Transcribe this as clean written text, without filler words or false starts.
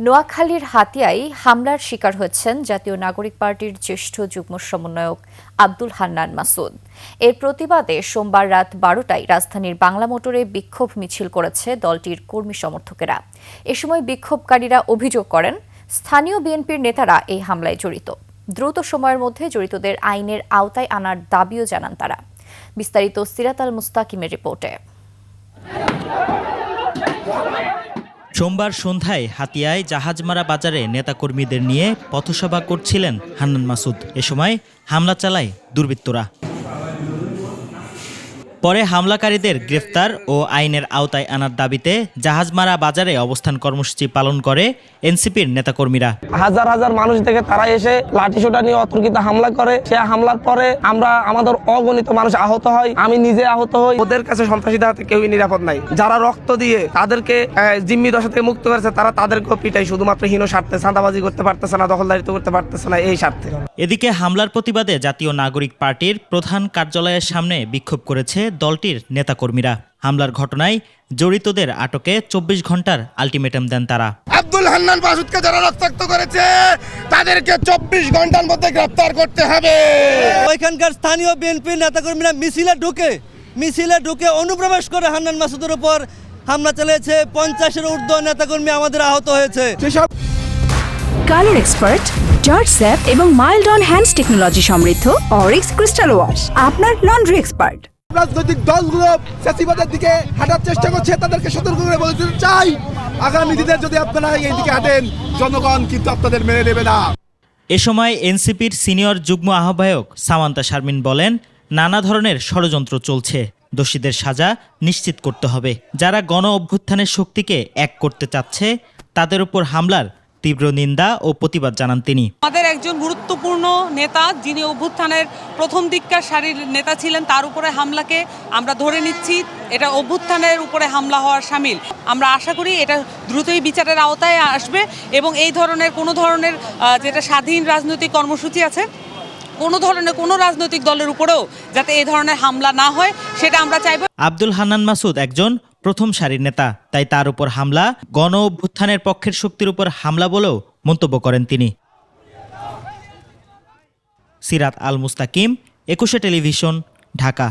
নোয়াখালীর হাতিয়ায় হামলার শিকার হয়েছেন জাতীয় নাগরিক পার্টির জ্যেষ্ঠ যুগ্ম সমন্বয়ক আব্দুল হান্নান মাসুদ। এর প্রতিবাদে সোমবার রাত 12টায় রাজধানীর বাংলা মোটরে বিক্ষোভ মিছিল করেছে দলটির কর্মী সমর্থকেরা। এ সময় বিক্ষোভকারীরা অভিযোগ করেন, স্থানীয় বিএনপির নেতারা এই হামলায় জড়িত। দ্রুত সময়ের মধ্যে জড়িতদের আইনের আওতায় আনার দাবিও জানান তারা। বিস্তারিত সিরাত আল মুস্তাকিমের রিপোর্টে। সোমবার সন্ধ্যায় হাতিয়ায় জাহাজমারা বাজারে নেতাকর্মীদের নিয়ে পথসভা করছিলেন হান্নান মাসুদ। এ সময় হামলা চালায় দুর্বৃত্তরা। পরে হামলাকারীদের গ্রেফতার ও আইনের আওতায় আনার দাবিতে জাহাজমারা বাজারে অবস্থান কর্মসূচি পালন করে এনসিপির নেতাকর্মীরা। হাজার হাজার মানুষ থেকে তারা এসে লাঠিসোঁটা নিয়ে অতর্কিত হামলা করে। সে হামলার পরে আমাদের অগণিত মানুষ আহত হয়, আমি নিজে আহত হই। ওদের কাছে সন্ত্রাসীদের হাতে কেউই নিরাপদ নাই। যারা রক্ত দিয়ে তাদেরকে জিম্মি দশা থেকে মুক্ত করেছে তারা তাদেরকেও পিটাই শুধুমাত্র হীন স্বার্থে, চাঁদাবাজি করতে পারতেছে না, দখলদারিত্ব করতে পারতেছে না, এই স্বার্থে। এদিকে হামলার প্রতিবাদে জাতীয় নাগরিক পার্টির প্রধান কার্যালয়ের সামনে বিক্ষোভ করেছে দলটির নেতাকর্মীরা। হামলার ঘটনায় জড়িতদের আটকে 24 ঘন্টার আলটিমেটাম দেন তারা। আব্দুল হান্নান মাসুদকে যারা রক্তাক্ত করেছে তাদেরকে 24 ঘন্টার মধ্যে গ্রেফতার করতে হবে। ওইখানকার স্থানীয় বিএনপির নেতাকর্মীরা মিছিলে ঢুকে অনুপ্রবেশ করে হান্নান মাসুদের উপর হামলা চালিয়েছে। 50-এর ঊর্ধ্ব নেতাকর্মী আমাদের আহত হয়েছে। কালার এক্সপার্ট, জর্জ স্যাপ এবং মাইল্ড অন হ্যান্ডস টেকনোলজি সমৃদ্ধ অরিক্স ক্রিস্টাল ওয়াশ আপনার লন্ড্রি এক্সপার্ট। রাজনৈতিক দলগুলো ফ্যাসিবাদের দিকে হাঁটার চেষ্টা করছে, তাদেরকে সতর্ক করে বলতে চাই, আগামী দিনে যদি আপনারা এই দিকে হাঁটেন জনগণ কিন্তু আপনাদের মেনে নেবে না। এ সময় এনসিপির সিনিয়র যুগ্ম আহ্বায়ক সামান্তা শারমিন বলেন, নানা ধরনের ষড়যন্ত্র চলছে, দোষীদের সাজা নিশ্চিত করতে হবে। যারা গণ অভ্যুত্থানের শক্তিকে এক করতে চাচ্ছে তাদের উপর হামলার তীব্র নিন্দা ও প্রতিবাদ জানান তিনি। আমাদের একজন গুরুত্বপূর্ণ নেতা, যিনি অভ্যুত্থানের প্রথম দিককার সারির নেতা ছিলেন, তার উপরে হামলাকে আমরা ধরে নিচ্ছি এটা অভ্যুত্থানের উপরে হামলা হওয়ার শামিল। আমরা আশা করি এটা দ্রুতই বিচারের আওতায় আসবে এবং এই ধরনের কোনো ধরনের যেটা স্বাধীন রাজনৈতিক কর্মসূচি আছে, কোনো রাজনৈতিক দলের উপরেও যাতে এই ধরনের হামলা না হয় সেটা আমরা চাইব। আব্দুল হান্নান মাসুদ একজন প্রথম সারির নেতা, তাই তার উপর হামলা গণ অভ্যুত্থানের পক্ষের শক্তির উপর হামলা বলেও মন্তব্য করেন তিনি। সিরাত আল মুস্তাকিম, 21 টেলিভিশন, ঢাকা।